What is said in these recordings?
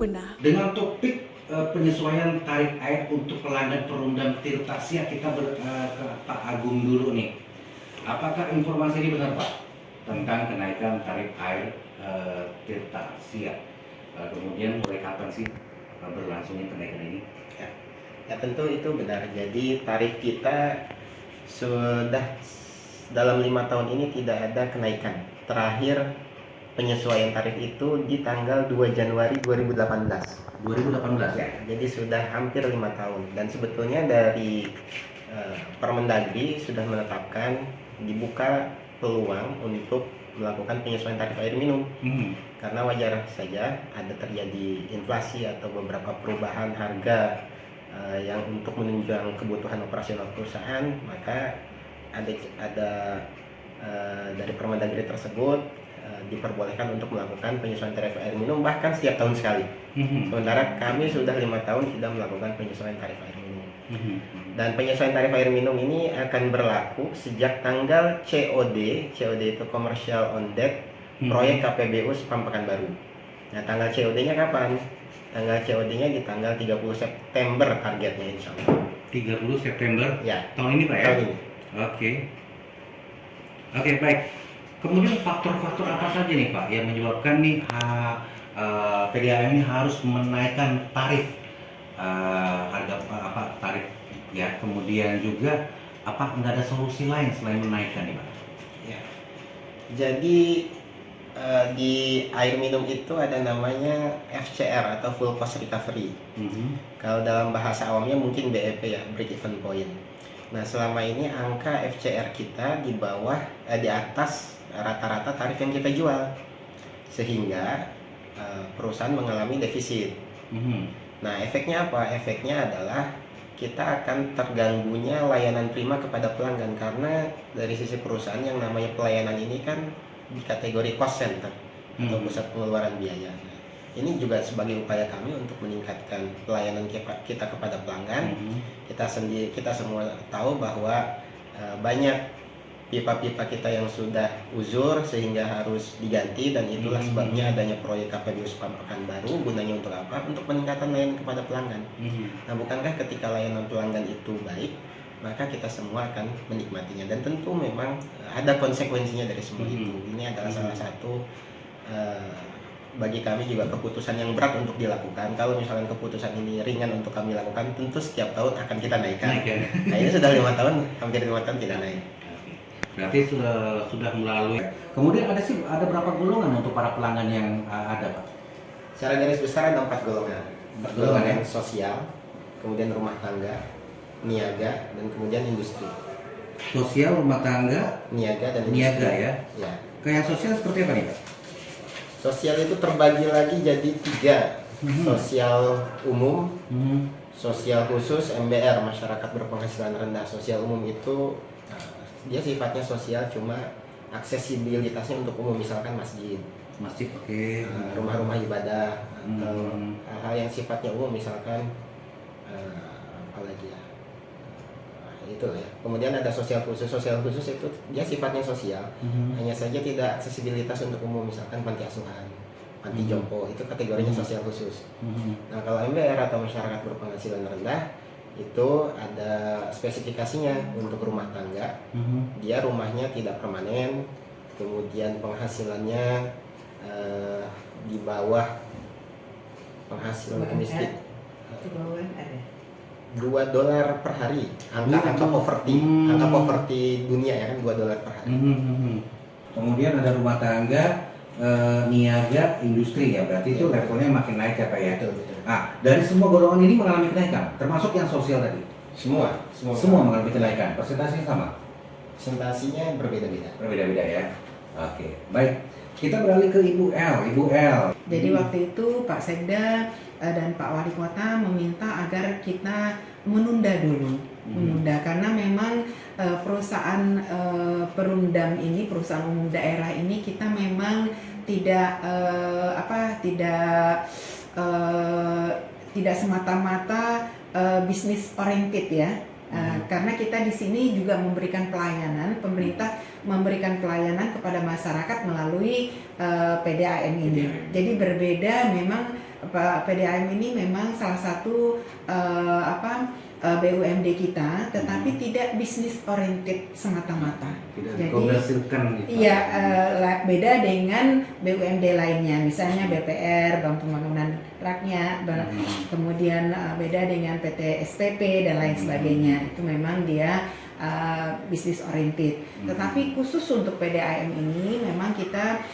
bebenah. Dengan topik penyesuaian tarif air untuk pelanggan Perumdam Tirta Siak, kita ke Pak Agung dulu nih. Apakah informasi ini benar Pak tentang kenaikan tarif air Tirta Siak? Kemudian mulai kapan sih berlangsungnya kenaikan ini? Ya tentu itu benar. Jadi tarif kita sudah dalam 5 tahun ini tidak ada kenaikan. Terakhir penyesuaian tarif itu di tanggal 2 Januari 2018. 2018 ya? Jadi sudah hampir 5 tahun. Dan sebetulnya dari Permendagri sudah menetapkan dibuka peluang untuk melakukan penyesuaian tarif air minum. Karena wajar saja ada terjadi inflasi atau beberapa perubahan harga yang untuk menunjang kebutuhan operasional perusahaan, maka ada dari Permendagri tersebut diperbolehkan untuk melakukan penyesuaian tarif air minum bahkan setiap tahun sekali. Sementara kami sudah 5 tahun tidak melakukan penyesuaian tarif air minum. Dan penyesuaian tarif air minum ini akan berlaku sejak tanggal COD itu Commercial on Debt proyek KPBU Spam Pekanbaru. Nah, tanggal COD-nya kapan? Tanggal COD-nya di tanggal 30 September targetnya insya Allah. 30 September Ya. Tahun ini Pak ya? Tahun ini. Oke, baik. Kemudian faktor-faktor apa saja nih Pak yang menyebabkan nih PDAM ini harus menaikkan tarif harga tarif ya, kemudian juga nggak ada solusi lain selain menaikkan nih Pak? Ya. Jadi di air minum itu ada namanya FCR atau Full Cost Recovery. Kalau dalam bahasa awamnya mungkin BEP ya, Break Even Point. Nah, selama ini angka FCR kita di bawah di atas rata-rata tarif yang kita jual, sehingga perusahaan mengalami defisit. Nah, efeknya apa? Efeknya adalah kita akan terganggunya layanan prima kepada pelanggan, karena dari sisi perusahaan yang namanya pelayanan ini kan di kategori cost center atau pusat pengeluaran biaya. Nah, ini juga sebagai upaya kami untuk meningkatkan pelayanan kita kepada pelanggan. Kita semua tahu bahwa banyak pipa-pipa kita yang sudah uzur sehingga harus diganti, dan itulah sebabnya adanya proyek KPBU Spam Pekanbaru. Gunanya untuk apa? Untuk peningkatan layanan kepada pelanggan. Nah, bukankah ketika layanan pelanggan itu baik, maka kita semua akan menikmatinya, dan tentu memang ada konsekuensinya dari semua itu. Ini adalah salah satu bagi kami juga keputusan yang berat untuk dilakukan. Kalau misalkan keputusan ini ringan untuk kami lakukan, tentu setiap tahun akan kita naikkan. Nah, ini sudah 5 tahun, hampir 5 tahun tidak naik. Berarti sudah melalui. Kemudian ada berapa golongan untuk para pelanggan yang ada Pak? Secara garis besar ada 4 golongan. 4 golongan ya? Sosial, kemudian rumah tangga, niaga, dan kemudian industri. Sosial, rumah tangga, niaga, dan industri. Niaga ya? Ya. Kayak sosial seperti apa nih Pak? Sosial itu terbagi lagi jadi 3. Sosial umum, sosial khusus, MBR, masyarakat berpenghasilan rendah. Sosial umum itu dia sifatnya sosial, cuma aksesibilitasnya untuk umum, misalkan masjid, oke. rumah-rumah ibadah, atau hal-hal yang sifatnya umum, misalkan apalagi ya, itu ya. Kemudian ada sosial khusus. Sosial khusus itu dia sifatnya sosial, hanya saja tidak aksesibilitas untuk umum, misalkan panti asuhan, panti jompo, itu kategorinya sosial khusus. Nah, kalau MBR atau masyarakat berpenghasilan rendah itu ada spesifikasinya. Untuk rumah tangga, dia rumahnya tidak permanen, kemudian penghasilannya di bawah penghasilan miskin, $2 per hari, angka poverty dunia ya kan, $2 per hari. Kemudian ada rumah tangga, niaga, industri ya, berarti itu levelnya makin naik ya Pak ya. Betul. Dari semua golongan ini mengalami kenaikan, termasuk yang sosial tadi. Semua Mengalami kenaikan. Persentasenya sama? Presentasinya Berbeda-beda ya. Oke, baik. Kita beralih ke Ibu L. Jadi waktu itu Pak Sekda dan Pak Wali Kota meminta agar kita menunda dulu, karena memang perusahaan Perumdam ini, perusahaan umum daerah ini, kita memang tidak semata-mata bisnis oriented ya. Karena kita di sini juga memberikan pelayanan, pemerintah memberikan pelayanan kepada masyarakat melalui PDAM ini. Jadi berbeda memang PDAM ini memang salah satu BUMD kita, tetapi tidak bisnis oriented semata-mata. Tidak Jadi, dikomersilkan gitu. Iya, beda dengan BUMD lainnya, misalnya BPR, Bank Pembangunan Rakyat, kemudian beda dengan PT SPP dan lain sebagainya. Itu memang dia bisnis oriented. Tetapi khusus untuk PDAM ini memang kita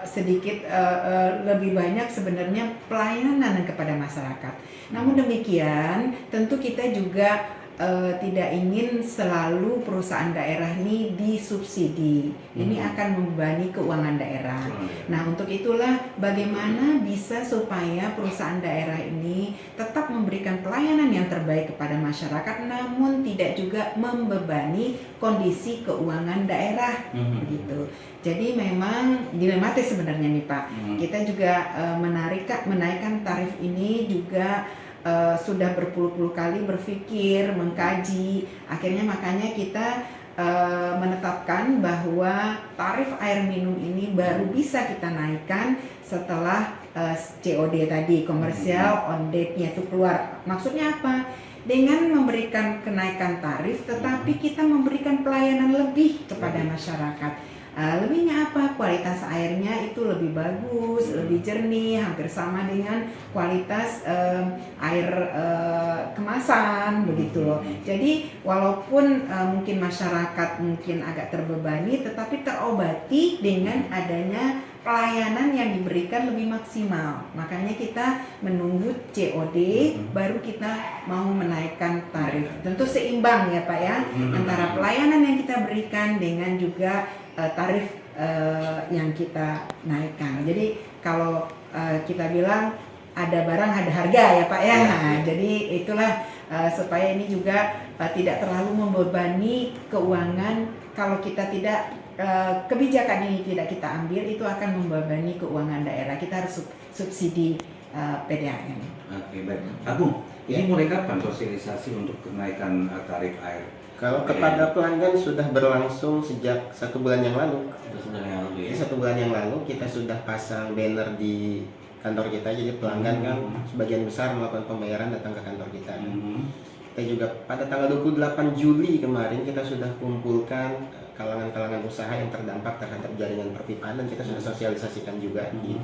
sedikit lebih banyak sebenarnya pelayanan kepada masyarakat. Namun demikian, tentu kita juga tidak ingin selalu perusahaan daerah ini disubsidi. Ini akan membebani keuangan daerah. Nah, untuk itulah bagaimana bisa supaya perusahaan daerah ini tetap memberikan pelayanan yang terbaik kepada masyarakat, namun tidak juga membebani kondisi keuangan daerah, begitu. Jadi memang dilematis sebenarnya nih Pak. Kita juga menaikkan tarif ini juga sudah berpuluh-puluh kali berpikir, mengkaji, akhirnya makanya kita menetapkan bahwa tarif air minum ini baru bisa kita naikkan setelah COD tadi, komersial on date-nya itu keluar. Maksudnya apa? Dengan memberikan kenaikan tarif, tetapi kita memberikan pelayanan lebih kepada masyarakat. Lebihnya apa? Kualitas airnya itu lebih bagus, lebih jernih, hampir sama dengan kualitas air kemasan, begitu loh. Jadi walaupun mungkin masyarakat mungkin agak terbebani, tetapi terobati dengan adanya pelayanan yang diberikan lebih maksimal. Makanya kita menunggu COD, baru kita mau menaikkan tarif. Tentu seimbang ya Pak ya, antara pelayanan yang kita berikan dengan juga tarif yang kita naikkan. Jadi kalau kita bilang ada barang ada harga ya Pak ya. Nah, jadi itulah supaya ini juga tidak terlalu membebani keuangan. Kalau kita tidak kebijakan ini tidak kita ambil, itu akan membebani keuangan daerah. Kita harus subsidi PDAM. Oke, baik. Agung, ini mulai kapan sosialisasi untuk kenaikan tarif air? Kalau kepada pelanggan sudah berlangsung sejak 1 bulan yang lalu. Ya. 1 bulan yang lalu kita sudah pasang banner di kantor kita, jadi pelanggan kan sebagian besar melakukan pembayaran datang ke kantor kita. Kita juga pada tanggal 28 Juli kemarin kita sudah kumpulkan kalangan-kalangan usaha yang terdampak terhadap jaringan perpipaan, dan kita sudah sosialisasikan juga di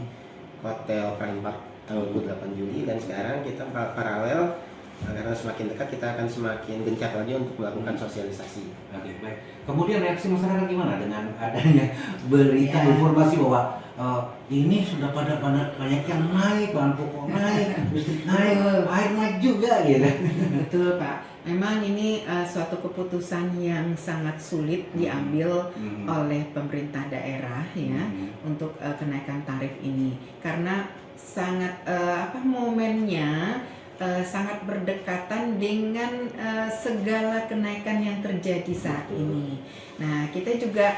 Hotel Prime Park tanggal 28 Juli, dan sekarang kita paralel karena semakin dekat kita akan semakin gencar lagi untuk melakukan sosialisasi. Oke, baik. Kemudian reaksi masyarakat gimana dengan adanya berita informasi bahwa ini sudah pada banyak yang naik, bahan pokok naik, listrik naik, air naik juga gitu. Betul Pak. Memang ini suatu keputusan yang sangat sulit diambil oleh pemerintah daerah ya untuk kenaikan tarif ini, karena sangat momennya sangat berdekatan dengan segala kenaikan yang terjadi saat ini. Nah, kita juga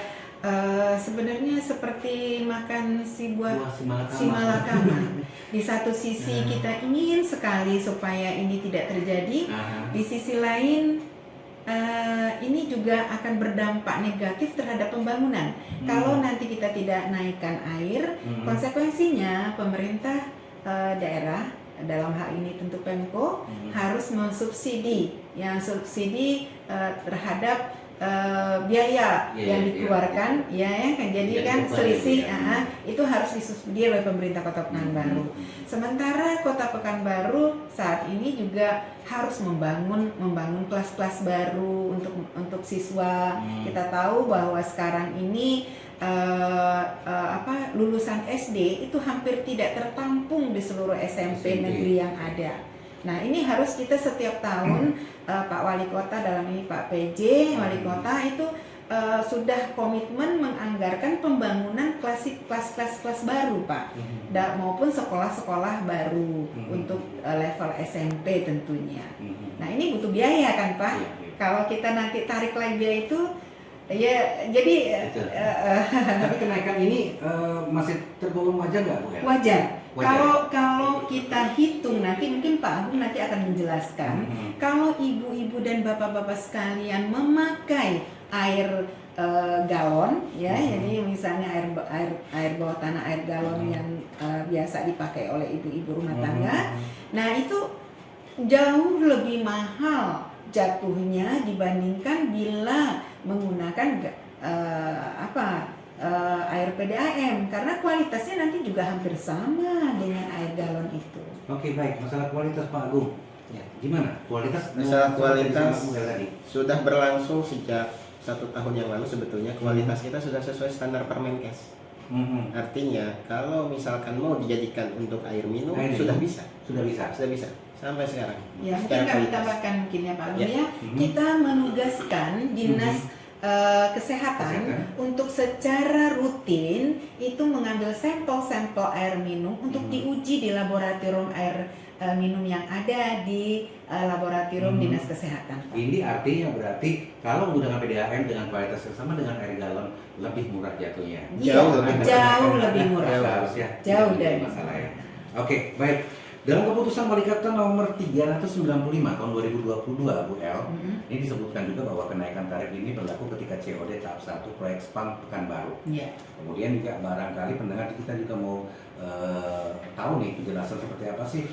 sebenarnya seperti makan si buah si malakama. Di satu sisi kita ingin sekali supaya ini tidak terjadi, di sisi lain ini juga akan berdampak negatif terhadap pembangunan. Kalau nanti kita tidak naikkan air, konsekuensinya pemerintah daerah dalam hal ini tentu Pemko harus mensubsidi, yang subsidi terhadap biaya yang dikeluarkan, jadi kan selisih itu harus disubsidi oleh pemerintah Kota Pekanbaru. Sementara Kota Pekanbaru saat ini juga harus membangun kelas-kelas baru untuk siswa. Kita tahu bahwa sekarang ini lulusan SD itu hampir tidak tertampung di seluruh SMP negeri yang ada. Nah, ini harus kita setiap tahun Pak Wali Kota, dalam ini Pak PJ Wali Kota itu sudah komitmen menganggarkan pembangunan kelas baru Pak, maupun sekolah-sekolah baru untuk level SMP tentunya. Nah, ini butuh biaya kan Pak? Kalau kita nanti tarik lagi biaya itu ya, jadi tapi kenaikan ini masih tergolong wajar nggak Bu ya? Wajar. Kalau kita hitung nanti, mungkin Pak Agung nanti akan menjelaskan, kalau ibu-ibu dan bapak-bapak sekalian memakai air galon ya, jadi misalnya air bawah tanah, air galon yang biasa dipakai oleh ibu-ibu rumah tangga. Nah itu jauh lebih mahal jatuhnya dibandingkan bila menggunakan air PDAM, karena kualitasnya nanti juga hampir sama dengan air galon itu. Oke, baik. Masalah kualitas Pak Agung, ya, gimana kualitas? Masalah kualitas tadi sudah berlangsung sejak 1 tahun yang lalu. Sebetulnya kualitas kita sudah sesuai standar Permenkes. Artinya kalau misalkan mau dijadikan untuk air minum, sudah bisa sampai sekarang. Ya, mungkin Secara kami kualitas. tambahkan mungkin ya Pak Agung ya. Kita menugaskan dinas kesehatan untuk secara rutin itu mengambil sampel-sampel air minum untuk diuji di laboratorium air minum yang ada di laboratorium dinas kesehatan. Ini artinya berarti kalau menggunakan PDAM dengan kualitas yang sama dengan air galon lebih murah jatuhnya. Jauh lebih murah. Seharusnya Jauh tidak dari jadi masalah ya. Oke, baik. Dalam keputusan Wali Kota nomor 395 tahun 2022 Bu El, ini disebutkan juga bahwa kenaikan tarif ini berlaku ketika COD tahap 1 proyek SPAM Pekanbaru. Kemudian juga barangkali pendengar kita juga mau tahu nih penjelasan seperti apa sih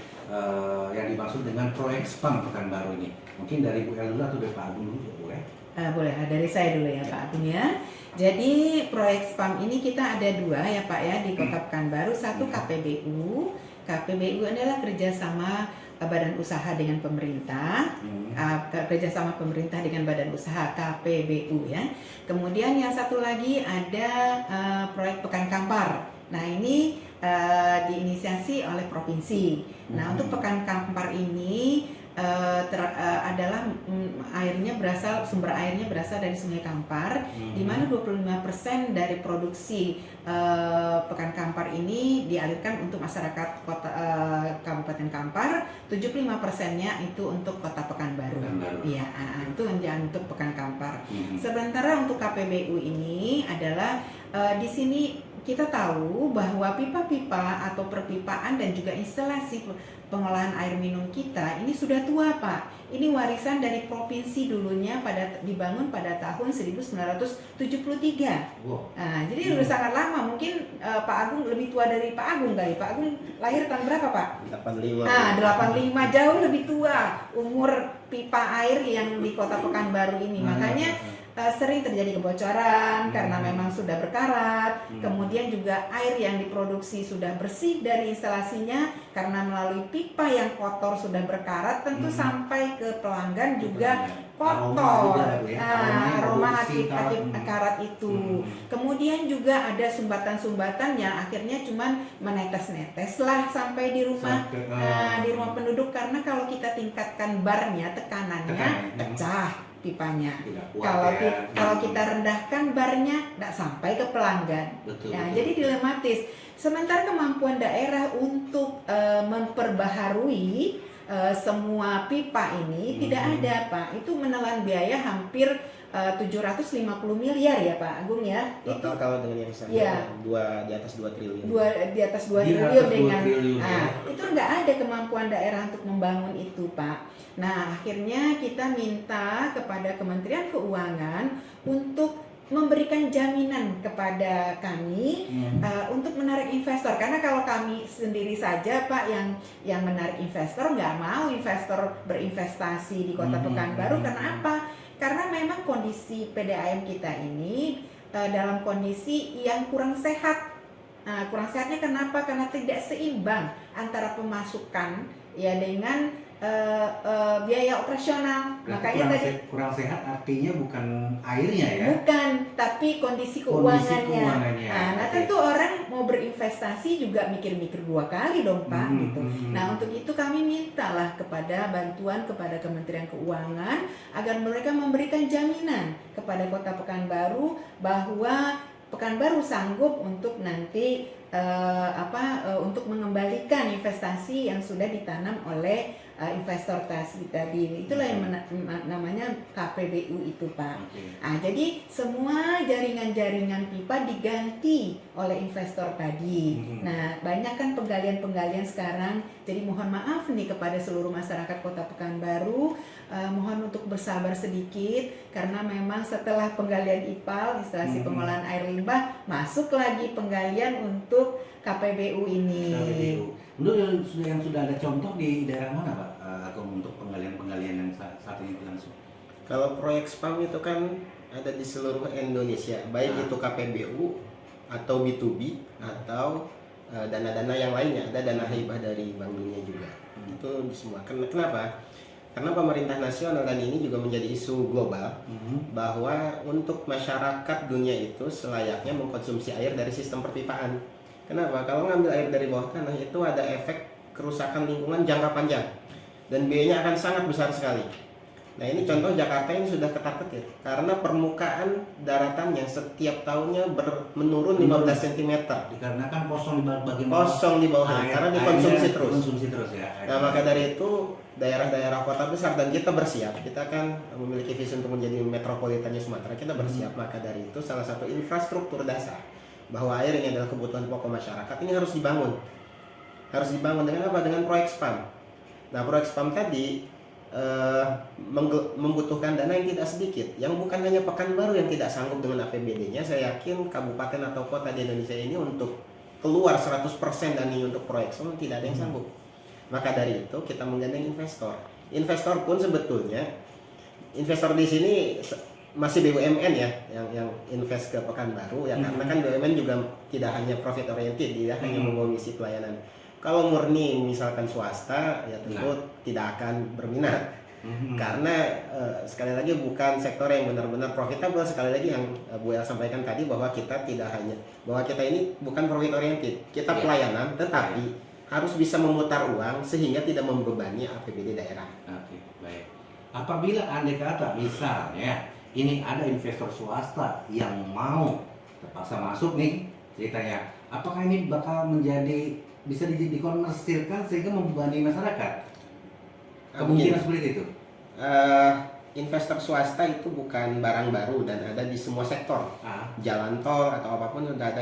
yang dimaksud dengan proyek SPAM Pekanbaru ini. Mungkin dari Bu El dulu atau dari Pak Agung dulu juga boleh? Boleh, dari saya dulu ya Pak Agung ya. Jadi proyek SPAM ini kita ada 2 ya Pak ya di Kota Pekanbaru. Satu KPBU. KPBU adalah kerjasama badan usaha dengan pemerintah, kerjasama pemerintah dengan badan usaha KPBU ya. Kemudian yang satu lagi ada proyek Pekan Kampar. Nah ini diinisiasi oleh provinsi. Nah untuk Pekan Kampar ini adalah sumber airnya berasal dari Sungai Kampar, di mana 25% dari produksi Pekan Kampar ini dialirkan untuk masyarakat Kabupaten Kampar, 75%-nya itu untuk Kota Pekanbaru. Iya, itu untuk Pekan Kampar. Sementara untuk KPBU ini adalah di sini kita tahu bahwa pipa-pipa atau perpipaan dan juga instalasi pengolahan air minum kita ini sudah tua Pak. Ini warisan dari provinsi dulunya dibangun pada tahun 1973. Nah, jadi sudah sangat lama. Mungkin Pak Agung lebih tua dari Pak Agung kali. Pak Agung lahir tahun berapa Pak? 85. Nah, 85 jauh lebih tua umur pipa air yang di Kota Pekanbaru ini. Makanya sering terjadi kebocoran karena memang sudah berkarat. Kemudian juga air yang diproduksi sudah bersih dari instalasinya, karena melalui pipa yang kotor sudah berkarat, tentu sampai ke pelanggan juga kotor. Aroma akibat karat itu. Kemudian juga ada sumbatan-sumbatan yang akhirnya cuman menetes-netes lah sampai di rumah di rumah penduduk, karena kalau kita tingkatkan barnya, tekanannya pecah pipanya. Kalau kita rendahkan barnya, tidak sampai ke pelanggan. Jadi dilematis. Sementara kemampuan daerah untuk memperbaharui semua pipa ini tidak ada Pak. Itu menelan biaya hampir 750 miliar ya Pak Agung ya. Total itu kalau dengan yang sama di atas 2 triliun. Di atas 2 triliun dengan itu nggak ada kemampuan daerah untuk membangun itu Pak. Nah akhirnya kita minta kepada Kementerian Keuangan untuk memberikan jaminan kepada kami untuk menarik investor, karena kalau kami sendiri saja Pak yang menarik investor, nggak mau investor berinvestasi di Kota Pekanbaru. Karena apa? Karena memang kondisi PDAM kita ini dalam kondisi yang kurang sehat. Kurang sehatnya kenapa? Karena tidak seimbang antara pemasukan ya dengan biaya operasional. Makanya kurang sehat artinya bukan airnya ya? Bukan, tapi kondisi keuangannya. Nah tentu orang mau berinvestasi juga mikir-mikir 2 kali dong Pak gitu. Nah untuk itu kami mintalah bantuan kepada Kementerian Keuangan agar mereka memberikan jaminan kepada Kota Pekanbaru bahwa Pekanbaru sanggup untuk nanti untuk mengembalikan investasi yang sudah ditanam oleh investor tadi. Itulah yang namanya KPBU itu, Pak. Oke. Jadi semua jaringan-jaringan pipa diganti oleh investor tadi. Nah, banyak kan penggalian-penggalian sekarang. Jadi mohon maaf nih kepada seluruh masyarakat Kota Pekanbaru, mohon untuk bersabar sedikit karena memang setelah penggalian IPAL, instalasi pengolahan air limbah, masuk lagi penggalian untuk KPBU ini. KPBU. Untuk yang sudah ada contoh di daerah mana, Pak? Agung, untuk penggalian-penggalian yang saat ini berlangsung? Kalau proyek spam itu kan ada di seluruh Indonesia, baik itu KPBU atau B2B atau dana-dana yang lainnya. Ada dana hibah dari Bank Dunia juga. Itu di semua. Kenapa? Karena pemerintah nasional dan ini juga menjadi isu global bahwa untuk masyarakat dunia itu selayaknya mengkonsumsi air dari sistem perpipaan. Kenapa? Kalau ngambil air dari bawah tanah itu ada efek kerusakan lingkungan jangka panjang dan biayanya akan sangat besar sekali. Nah, ini contoh Jakarta ini sudah ketar-ketir karena permukaan daratannya setiap tahunnya menurun 15 cm. Dikarenakan kosong di bagian bawah. Kosong di bawah karena dikonsumsi terus. Konsumsi terus ya. Nah, maka dari itu daerah-daerah kota besar dan kita bersiap, kita kan memiliki visi untuk menjadi metropolitannya Sumatera, kita bersiap. Maka dari itu salah satu infrastruktur dasar bahwa air ini adalah kebutuhan pokok masyarakat, ini harus dibangun. Harus dibangun dengan apa? Dengan proyek spam. Nah, proyek spam tadi membutuhkan dana yang tidak sedikit, yang bukan hanya Pekanbaru yang tidak sanggup dengan APBD-nya. Saya yakin kabupaten atau kota di Indonesia ini untuk keluar 100% dana untuk proyek spam tidak ada yang sanggup. Maka dari itu kita menggandeng investor. Investor pun sebetulnya investor di sini masih BUMN ya yang invest ke Pekanbaru ya, karena kan BUMN juga tidak hanya profit oriented, dia hanya membawa misi pelayanan. Kalau murni misalkan swasta ya tentu tidak akan berminat. Karena sekali lagi bukan sektor yang benar-benar profitable. Sekali lagi yang Bu El sampaikan tadi bahwa kita ini bukan profit oriented, kita pelayanan, tetapi harus bisa memutar uang sehingga tidak membebani APBD daerah. Oke, baik. Apabila andai kata misalnya ini ada investor swasta yang mau terpaksa masuk nih ceritanya, apakah ini bakal bisa dikomersilkan sehingga membebani masyarakat? Kemungkinan seperti itu. Investor swasta itu bukan barang baru dan ada di semua sektor. Jalan tol atau apapun sudah ada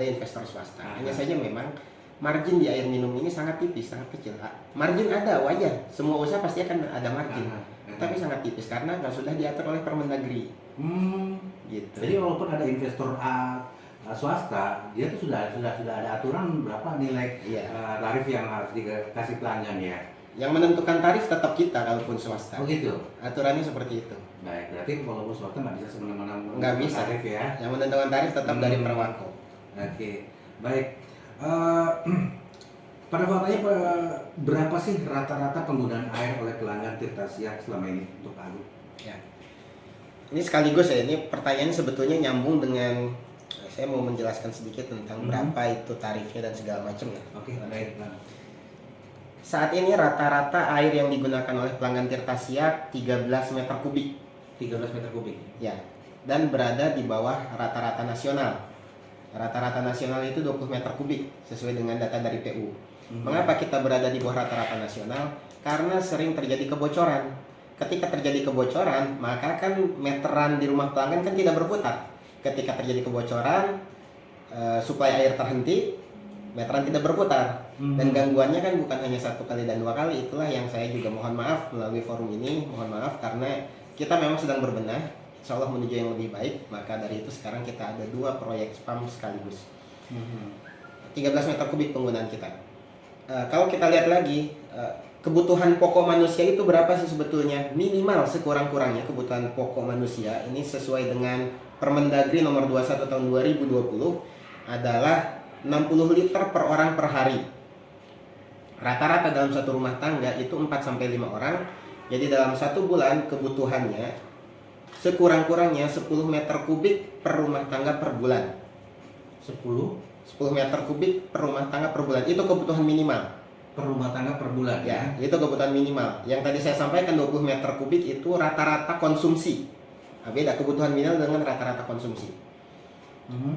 investor swasta. Hanya saja memang margin di air minum ini sangat tipis, sangat kecil. Margin ada, wajar. Semua usaha pasti akan ada margin. Tapi sangat tipis karena sudah diatur oleh Permendagri. Gitu. Jadi walaupun ada investor swasta, dia tuh sudah ada aturan berapa nilai tarif yang harus dikasih pelanggan ya. Yang menentukan tarif tetap kita kalaupun swasta. Oh gitu. Aturannya seperti itu. Baik, berarti walaupun swasta nggak bisa semena-mena nggak bisa tarif ya. Yang menentukan tarif tetap dari Perwako. Oke, baik. Pada faktanya berapa sih rata-rata penggunaan air oleh pelanggan Tirta Siak selama ini untuk Agung? Ya. Ini sekaligus ya, ini pertanyaannya sebetulnya nyambung dengan saya mau menjelaskan sedikit tentang berapa itu tarifnya dan segala macam ya. Oke, baik. Saat ini rata-rata air yang digunakan oleh pelanggan Tirta Siak 13 meter kubik. 13 meter kubik. Ya. Dan berada di bawah rata-rata nasional. Rata-rata nasional itu 20 meter kubik sesuai dengan data dari PU. Mengapa kita berada di bawah rata-rata nasional? Karena sering terjadi kebocoran. Ketika terjadi kebocoran, maka kan meteran di rumah pelanggan kan tidak berputar. Ketika terjadi kebocoran, suplai air terhenti, meteran tidak berputar. Dan gangguannya kan bukan hanya 1 kali dan 2 kali. Itulah yang saya juga mohon maaf melalui forum ini, mohon maaf karena kita memang sedang berbenah, insya Allah menuju yang lebih baik. Maka dari itu sekarang kita ada 2 proyek spam sekaligus. 13 meter kubik penggunaan kita. Kalau kita lihat lagi, kebutuhan pokok manusia itu berapa sih sebetulnya? Minimal sekurang-kurangnya kebutuhan pokok manusia ini sesuai dengan Permendagri nomor 21 tahun 2020 adalah 60 liter per orang per hari. Rata-rata dalam satu rumah tangga itu 4-5 orang. Jadi dalam 1 bulan kebutuhannya sekurang-kurangnya 10 meter kubik per rumah tangga per bulan. 10 meter kubik per rumah tangga per bulan. Itu kebutuhan minimal. Per rumah tangga per bulan ya. Itu kebutuhan minimal. Yang tadi saya sampaikan 20 meter kubik itu rata-rata konsumsi. Nah, beda kebutuhan minimal dengan rata-rata konsumsi.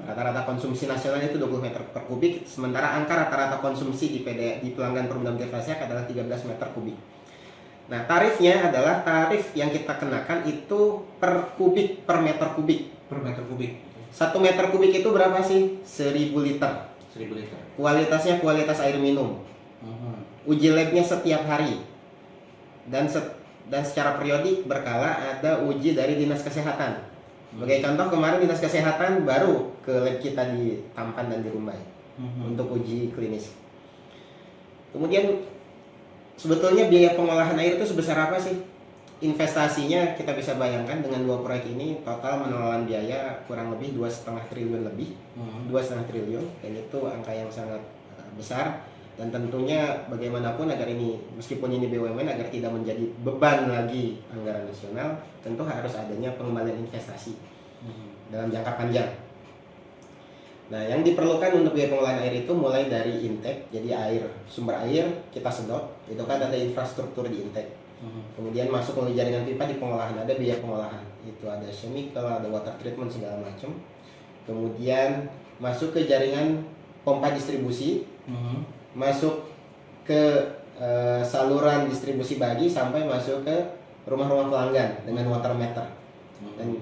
Rata-rata konsumsi nasional itu 20 meter per kubik, sementara angka rata-rata konsumsi di pelanggan perundang tirta siak adalah 13 meter kubik. Nah, tarifnya adalah tarif yang kita kenakan itu per kubik, per meter kubik. Per meter kubik. 1 meter kubik itu berapa sih? 1000 liter. 1000 liter. Kualitasnya kualitas air minum. Uji labnya setiap hari. Dan secara periodik berkala ada uji dari Dinas Kesehatan. Sebagai contoh, kemarin Dinas Kesehatan baru ke lab kita di Tampan dan di Rumbai untuk uji klinis. Kemudian sebetulnya biaya pengolahan air itu sebesar apa sih? Investasinya kita bisa bayangkan dengan 2 proyek ini total menelan biaya kurang lebih 2,5 triliun lebih. 2,5 triliun, dan itu angka yang sangat besar. Dan tentunya bagaimanapun agar ini, meskipun ini BUMN, agar tidak menjadi beban lagi anggaran nasional, tentu harus adanya pengembalian investasi dalam jangka panjang. Nah, yang diperlukan untuk biaya pengolahan air itu mulai dari intake, jadi air, sumber air kita sedot, itu kan ada infrastruktur di intake. Kemudian masuk melalui jaringan pipa di pengolahan, ada biaya pengolahan, itu ada chemical, ada water treatment segala macam. Kemudian masuk ke jaringan pompa distribusi, masuk ke saluran distribusi bagi sampai masuk ke rumah-rumah pelanggan dengan water meter. Dan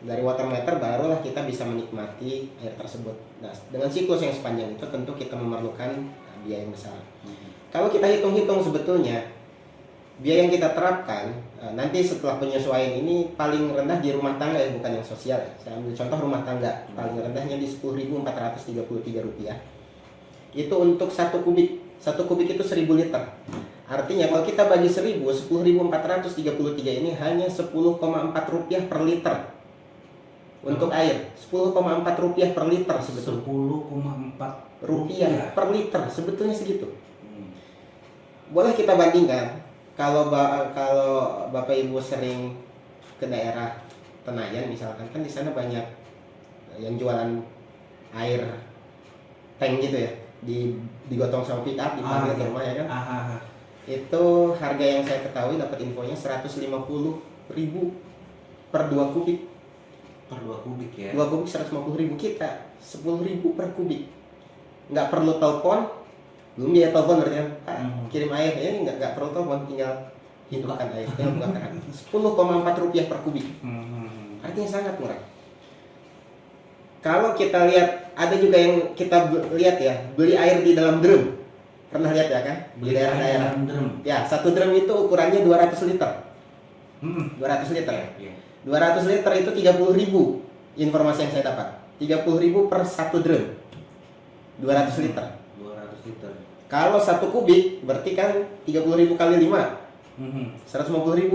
dari water meter barulah kita bisa menikmati air tersebut. Nah, dengan siklus yang sepanjang itu tentu kita memerlukan biaya yang besar. Kalau kita hitung-hitung sebetulnya biaya yang kita terapkan nanti setelah penyesuaian ini paling rendah di rumah tangga, ya, bukan yang sosial ya. Saya ambil contoh rumah tangga, paling rendahnya di Rp10.433. Itu untuk 1 kubik. 1 kubik itu 1000 liter. Artinya kalau kita bagi 1000, 10.433 ini hanya Rp10,4 per liter untuk air. Rp10,4 per liter sebetulnya. Rp10,4 per liter sebetulnya segitu. Boleh kita bandingkan kalau Bapak Ibu sering ke daerah Tenayan misalkan, kan di sana banyak yang jualan air tank gitu ya, digotong sama pick up dipanggil ke rumah ya kan. Itu harga yang saya ketahui dapat infonya 150.000 per 2 kubik. Per 2 kubik ya. 2 kubik 150.000, kita 10.000 per kubik. Nggak perlu telepon, belum biaya telepon berarti kan. Pak, kirim air ya, nggak perlu telepon, tinggal hidupkan air, tinggal buka keran. Rp10,4 per kubik. Artinya sangat murah. Kalau kita lihat, ada juga yang kita lihat ya, beli air di dalam drum. Pernah lihat ya kan? Di daerah-daerah. Ya, 1 drum itu ukurannya 200 liter. 200 liter ya? 200 liter itu 30.000. Informasi yang saya dapat. 30.000 per 1 drum. 200 liter. 200 liter. Kalau 1 kubik berarti kan 30.000 kali 5. 150.000.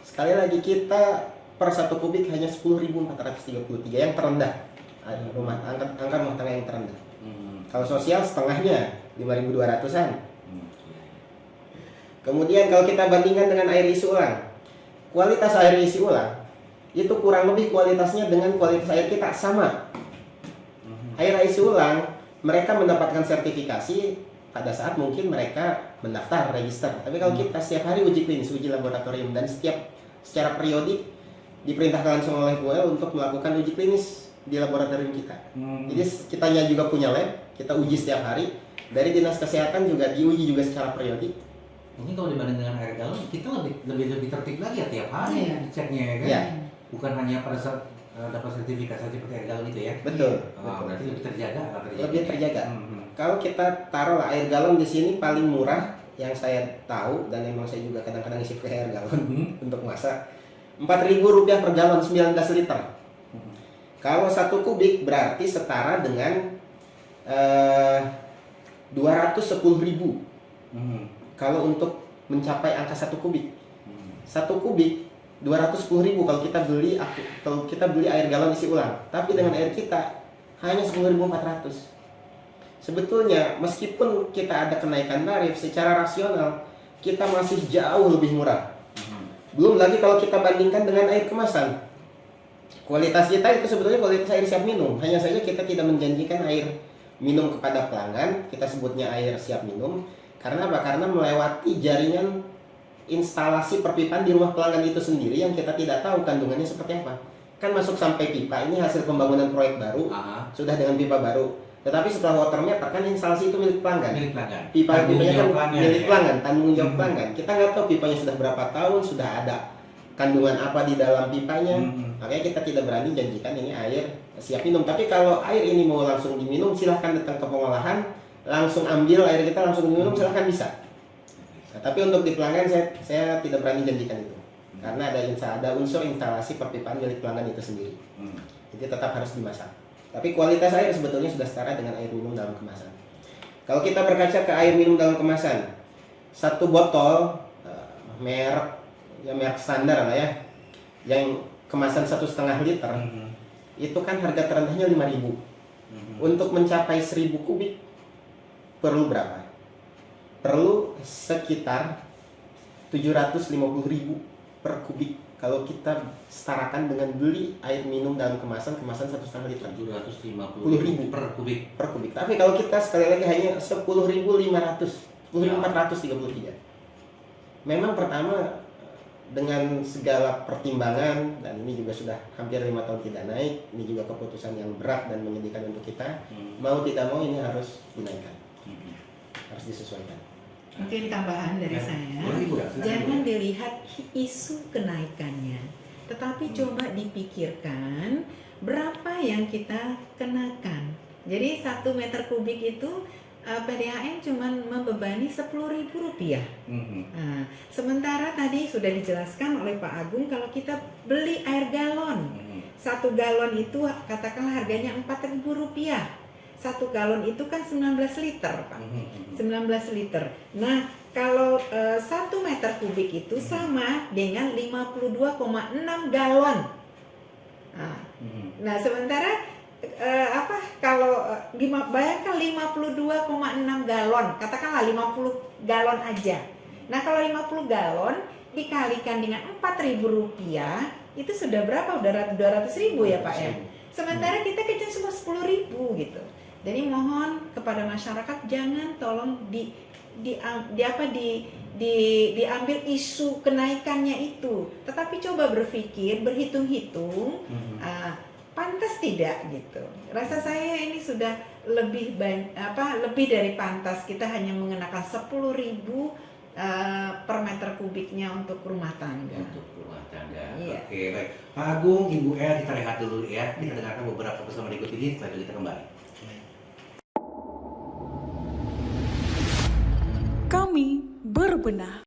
Sekali lagi kita per 1 kubik hanya 10.433 yang terendah. Angka rumah tangga yang terendah. Kalau sosial setengahnya 5.200-an. Kemudian kalau kita bandingkan dengan air isi ulang, kualitas air isi ulang itu kurang lebih kualitasnya dengan kualitas air kita sama. Air isi ulang mereka mendapatkan sertifikasi pada saat mungkin mereka mendaftar register. Tapi kalau kita setiap hari uji klinis, uji laboratorium, dan secara periodik diperintahkan langsung oleh BUL untuk melakukan uji klinis di laboratorium kita. Jadi kitanya juga punya lab, kita uji setiap hari. Dari Dinas Kesehatan juga diuji juga secara periodik. Mungkin kalau dibanding dengan air galon, kita lebih tertib lagi ya tiap hari diceknya ya kan. Ya. Bukan hanya pada saat dapat sertifikasi seperti air galon itu ya. Betul. Berarti lebih terjaga. Lebih terjaga. Kalau kita taruh air galon di sini paling murah yang saya tahu, dan memang saya juga kadang-kadang isi pakai air galon untuk masak, Rp4.000 per galon 19 liter. Kalau 1 kubik berarti setara dengan 210.000. Kalau untuk mencapai angka 1 kubik. 1 kubik 210.000 kalau kita beli air galon isi ulang. Tapi dengan air kita hanya 10.400. Sebetulnya meskipun kita ada kenaikan tarif, secara rasional kita masih jauh lebih murah. Belum lagi kalau kita bandingkan dengan air kemasan. Kualitas kita itu sebetulnya kualitas air siap minum. Hanya saja kita tidak menjanjikan air minum kepada pelanggan, kita sebutnya air siap minum. Karena apa? Karena melewati jaringan instalasi perpipaan di rumah pelanggan itu sendiri yang kita tidak tahu kandungannya seperti apa. kan masuk sampai pipa, ini hasil pembangunan proyek baru, Aha. sudah dengan pipa baru. Tetapi setelah water meter kan instalasi itu milik pelanggan. Milik pelanggan. Pipanya Tanggung kan jawab pelanggan, milik ya. pelanggan, tanggung jawab Mhm. pelanggan. Kita nggak tahu pipanya sudah berapa tahun, sudah ada kandungan apa di dalam pipanya. Mhm. Makanya kita tidak berani janjikan ini air siap minum. Tapi kalau air ini mau langsung diminum, silahkan datang ke pengolahan, langsung ambil air kita langsung diminum, silahkan bisa. Nah, tapi untuk di pelanggan saya tidak berani janjikan itu. Karena ada unsur instalasi perpipaan milik pelanggan itu sendiri. Jadi tetap harus dimasak. Tapi kualitas air sebetulnya sudah setara dengan air minum dalam kemasan. Kalau kita berkaca ke air minum dalam kemasan, satu botol merek standar lah ya, yang kemasan 1,5 liter, itu kan harga terendahnya 5.000. Untuk mencapai 1.000 kubik perlu berapa? Perlu sekitar 750.000 per kubik. Kalau kita setarakan dengan beli air minum dalam kemasan 1,5 liter. 750.000 per kubik. Per kubik. Tapi kalau kita sekali lagi hanya 10.500, 10.433. Memang pertama dengan segala pertimbangan, dan ini juga sudah hampir 5 tahun tidak naik, ini juga keputusan yang berat dan menyedihkan untuk kita. Mau tidak mau ini harus dinaikkan, harus disesuaikan. Mungkin tambahan dari Ya, saya, boleh, Ibu, ya, silakan, jangan Ibu. dilihat isu kenaikannya, tetapi coba dipikirkan berapa yang kita kenakan. Jadi 1 meter kubik itu PDAM cuma membebani Rp10.000. Nah, sementara tadi sudah dijelaskan oleh Pak Agung kalau kita beli air galon, 1 galon itu katakanlah harganya Rp4.000. 1 galon itu kan 19 liter, Pak. 19 liter. Nah, kalau 1 meter kubik itu sama dengan 52,6 galon. Nah, sementara kalau bayangkan 52,6 galon, katakanlah 50 galon aja. Nah, kalau 50 galon dikalikan dengan Rp4.000, itu sudah berapa? Udah 200.000 ya, Pak ya. Sementara kita kerja cuma 10.000 gitu. Jadi mohon kepada masyarakat jangan tolong diambil isu kenaikannya itu, tetapi coba berpikir, berhitung-hitung, pantas tidak gitu. Rasa saya ini sudah lebih dari pantas kita hanya mengenakan 10.000 per meter kubiknya untuk rumah tangga. Untuk rumah tangga. Iya. Oke, baik. Pak Agung, Ibu El, kita lihat dulu ya. Kita dengarkan beberapa pesan berikut ini, setelah itu kita kembali. Kami berbenah.